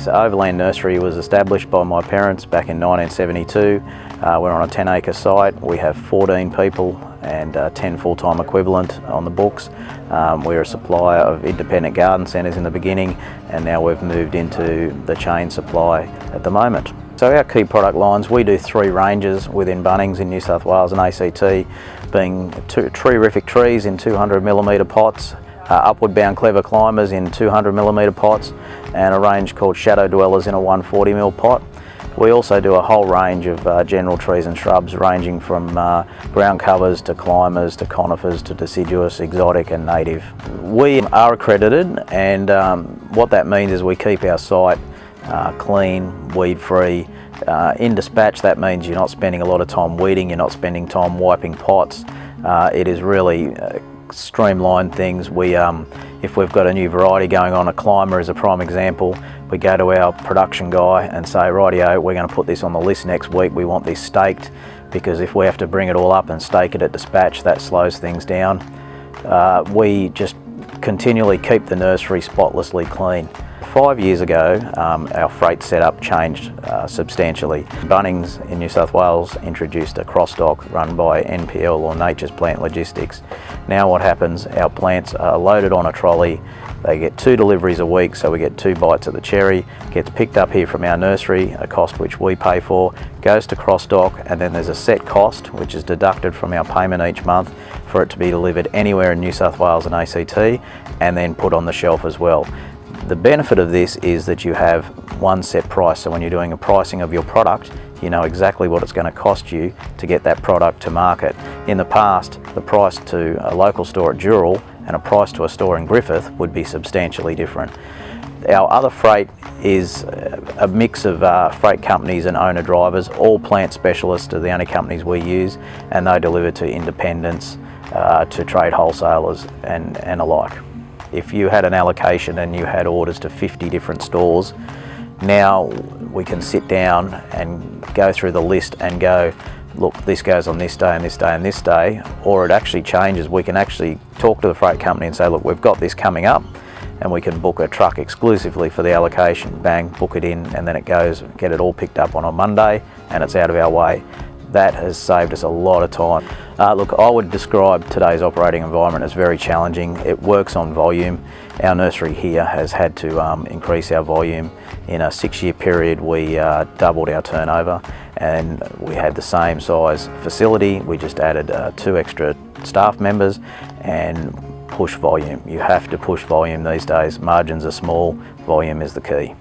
This Overland Nursery was established by my parents back in 1972. We're on a 10-acre site. We have 14 people and 10 full-time equivalent on the books. We're a supplier of independent garden centres in the beginning, and now we've moved into the chain supply at the moment. So our key product lines, we do 3 ranges within Bunnings in New South Wales and ACT, being tree-rific trees in 200mm pots, upward bound clever climbers in 200mm pots, and a range called shadow dwellers in a 140mm pot. We also do a whole range of general trees and shrubs, ranging from ground covers to climbers to conifers to deciduous, exotic and native. We are accredited, and what that means is we keep our site clean, weed-free. In dispatch, that means you're not spending a lot of time weeding, you're not spending time wiping pots. It is really streamlined things. If we've got a new variety going on, a climber is a prime example, we go to our production guy and say, rightio, we're going to put this on the list next week, we want this staked, because if we have to bring it all up and stake it at dispatch, that slows things down. We just continually keep the nursery spotlessly clean. 5 years ago, our freight setup changed substantially. Bunnings in New South Wales introduced a cross-dock run by NPL, or Nature's Plant Logistics. Now what happens, our plants are loaded on a trolley, they get 2 deliveries a week, so we get 2 bites of the cherry, gets picked up here from our nursery, a cost which we pay for, goes to cross-dock, and then there's a set cost which is deducted from our payment each month for it to be delivered anywhere in New South Wales and ACT, and then put on the shelf as well. The benefit of this is that you have one set price, so when you're doing a pricing of your product, you know exactly what it's going to cost you to get that product to market. In the past, the price to a local store at Dural and a price to a store in Griffith would be substantially different. Our other freight is a mix of freight companies and owner drivers. All plant specialists are the only companies we use, and they deliver to independents, to trade wholesalers and alike. If you had an allocation and you had orders to 50 different stores, now we can sit down and go through the list and go, look, this goes on this day and this day and this day, or it actually changes. We can actually talk to the freight company and say, look, we've got this coming up, and we can book a truck exclusively for the allocation, bang, book it in, and then it goes, get it all picked up on a Monday, and it's out of our way. That has saved us a lot of time. Look, I would describe today's operating environment as very challenging. It works on volume. Our nursery here has had to increase our volume. In a 6-year period, we doubled our turnover, and we had the same size facility. We just added 2 extra staff members and push volume. You have to push volume these days. Margins are small, volume is the key.